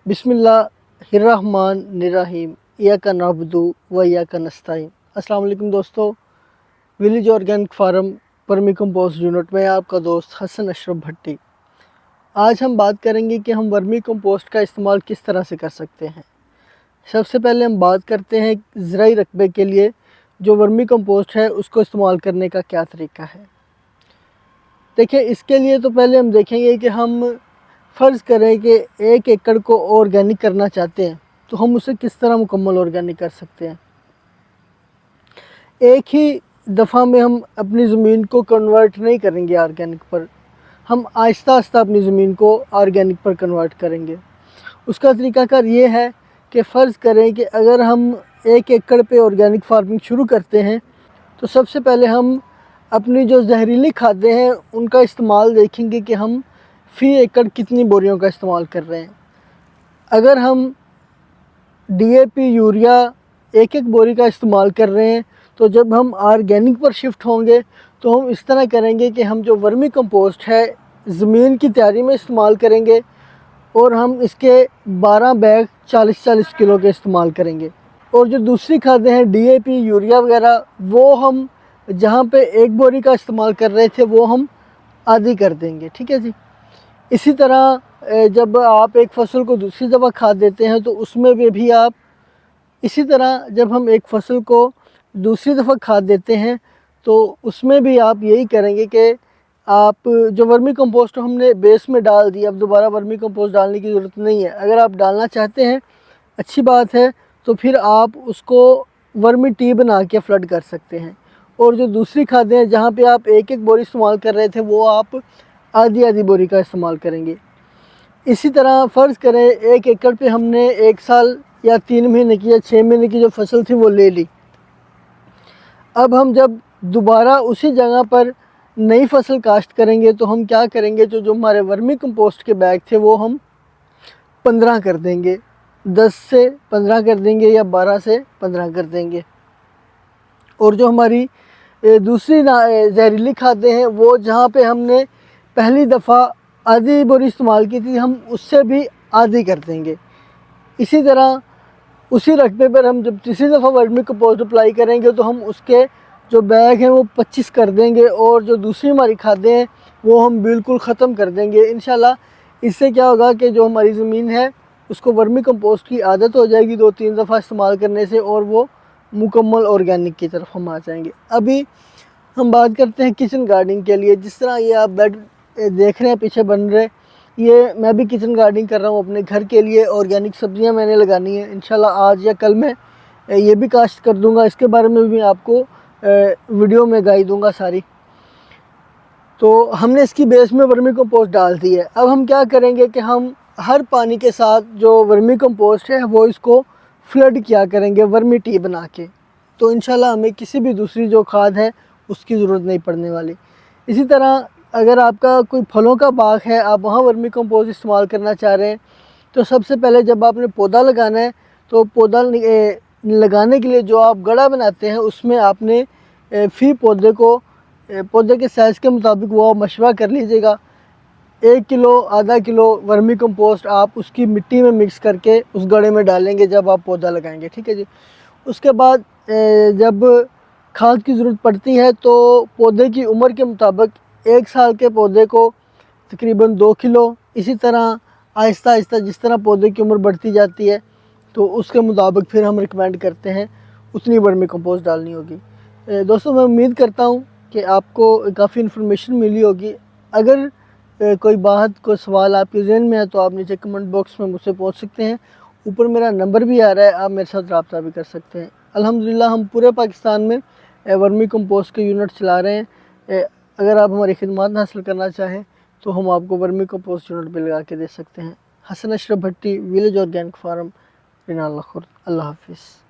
बिस्मिल्लाहिर्रहमानिर्रहीम इय्याका नअबुदु व इय्याका नस्तईन। अस्सलाम वालेकुम दोस्तों, village organic farm vermicompost unit में आपका दोस्त हसन अशरफ भट्टी। आज हम बात करेंगे कि हम वर्मी कंपोस्ट का इस्तेमाल किस तरह से कर सकते हैं। सबसे पहले हम बात करते हैं ज़राई रकबे के लिए जो वर्मी कंपोस्ट है उसको इस्तेमाल करने का क्या तरीका है। देखिए, इसके लिए तो पहले हम देखेंगे कि हम फ़र्ज़ करें कि 1 एकड़ को ऑर्गेनिक करना चाहते हैं तो हम उसे किस तरह मुकम्मल ऑर्गेनिक कर सकते हैं। एक ही दफ़ा में हम अपनी ज़मीन को कन्वर्ट नहीं करेंगे ऑर्गेनिक पर, हम आहिस्ता आहिस्ता अपनी ज़मीन को ऑर्गेनिक पर कन्वर्ट करेंगे। उसका तरीकाकार ये है कि फ़र्ज़ करें कि अगर हम 1 एकड़ पे ऑर्गेनिक फार्मिंग शुरू करते हैं तो सबसे पहले हम अपनी जो जहरीली खादें हैं उनका इस्तेमाल देखेंगे कि हम फ़ी एकड़ कितनी बोरियों का इस्तेमाल कर रहे हैं। अगर हम DAP यूरिया 1-1 बोरी का इस्तेमाल कर रहे हैं तो जब हम ऑर्गेनिक पर शिफ्ट होंगे तो हम इस तरह करेंगे कि हम जो वर्मी कंपोस्ट है ज़मीन की तैयारी में इस्तेमाल करेंगे और हम इसके 12 बैग 40-40 किलो के इस्तेमाल करेंगे। और जो दूसरी खादें हैं DAP यूरिया वगैरह, वो हम जहाँ पे 1 बोरी का इस्तेमाल कर रहे थे वो हम आधी कर देंगे। ठीक है जी। इसी तरह जब आप एक फसल को दूसरी दफ़ा खाद देते हैं तो उसमें भी आप इसी तरह, जब हम एक फसल को दूसरी दफ़ा खाद देते हैं तो उसमें भी आप यही करेंगे कि आप जो वर्मी कंपोस्ट हमने बेस में डाल दिया, अब दोबारा वर्मी कंपोस्ट डालने की ज़रूरत नहीं है। अगर आप डालना चाहते हैं अच्छी बात है, तो फिर आप उसको वर्मी टी बना के फ्लड कर सकते हैं। और जो दूसरी खादें हैं जहाँ पे आप 1-1 बोरी इस्तेमाल कर रहे थे वो आप आधी बोरी का इस्तेमाल करेंगे। इसी तरह फ़र्ज़ करें 1 एकड़ पे हमने 1 साल या 3 महीने की या 6 महीने की जो फसल थी वो ले ली। अब हम जब दोबारा उसी जगह पर नई फसल काश्त करेंगे तो हम क्या करेंगे, जो हमारे वर्मी कंपोस्ट के बैग थे वो हम 15 कर देंगे, 10 से 15 कर देंगे या 12 से 15 कर देंगे। और जो हमारी दूसरी जहरीली खादें हैं वो जहाँ पे हमने पहली दफ़ा आधी बोरी इस्तेमाल की थी हम उससे भी आधी कर देंगे। इसी तरह उसी रकबे पर हम जब तीसरी दफ़ा वर्मी कंपोस्ट अप्लाई करेंगे तो हम उसके जो बैग हैं वो 25 कर देंगे और जो दूसरी हमारी खादें हैं वो हम बिल्कुल ख़त्म कर देंगे इंशाल्लाह। इससे क्या होगा कि जो हमारी ज़मीन है उसको वर्मी कंपोस्ट की आदत हो जाएगी 2-3 दफ़ा इस्तेमाल करने से और वो मुकम्मल ऑर्गेनिक की तरफ हम आ जाएंगे। अभी हम बात करते हैं किचन गार्डनिंग के लिए। जिस तरह ये आप बेड देख रहे हैं पीछे बन रहे, ये मैं भी किचन गार्डनिंग कर रहा हूँ अपने घर के लिए। ऑर्गेनिक सब्जियां मैंने लगानी है, इंशाल्लाह आज या कल मैं ये भी काश्त कर दूंगा। इसके बारे में भी आपको वीडियो में गाई दूंगा सारी। तो हमने इसकी बेस में वर्मी कंपोस्ट डाल दी है। अब हम क्या करेंगे कि हम हर पानी के साथ जो वर्मी कंपोस्ट है वो इसको फ्लड किया करेंगे वर्मी टी बना के, तो इंशाल्लाह हमें किसी भी दूसरी जो खाद है उसकी ज़रूरत नहीं पड़ने वाली। इसी तरह अगर आपका कोई फलों का बाग है, आप वहाँ वर्मी कंपोस्ट इस्तेमाल करना चाह रहे हैं, तो सबसे पहले जब आपने पौधा लगाना है तो पौधा लगाने के लिए जो आप गड़ा बनाते हैं उसमें आपने फ़ी पौधे को पौधे के साइज़ के मुताबिक वो मशवरा कर लीजिएगा। 1 किलो आधा किलो वर्मी कंपोस्ट आप उसकी मिट्टी में मिक्स करके उस गड़े में डालेंगे जब आप पौधा लगाएंगे। ठीक है जी। उसके बाद जब खाद की ज़रूरत पड़ती है तो पौधे की उम्र के मुताबिक 1 साल के पौधे को तकरीबन 2 किलो, इसी तरह आहिस्ता आहिस्ता जिस तरह पौधे की उम्र बढ़ती जाती है तो उसके मुताबिक फिर हम रिकमेंड करते हैं उतनी वर्मी कंपोस्ट डालनी होगी। दोस्तों, मैं उम्मीद करता हूँ कि आपको काफ़ी इन्फॉर्मेशन मिली होगी। अगर कोई बात कोई सवाल आपके ज़हन में है तो आप नीचे कमेंट बॉक्स में मुझसे पूछ सकते हैं। ऊपर मेरा नंबर भी आ रहा है, आप मेरे साथ रब्ता भी कर सकते हैं। अल्हम्दुलिल्लाह हम पूरे पाकिस्तान में वर्मी कंपोस्ट के यूनिट चला रहे हैं। अगर आप हमारी खिदमत हासिल करना चाहें तो हम आपको वर्मी कंपोस्ट यूनिट भी लगा के दे सकते हैं। हसन अशरफ भट्टी, विलेज ऑर्गेनिक फार्म, रिनाल खुर्द। अल्लाह हाफिज़।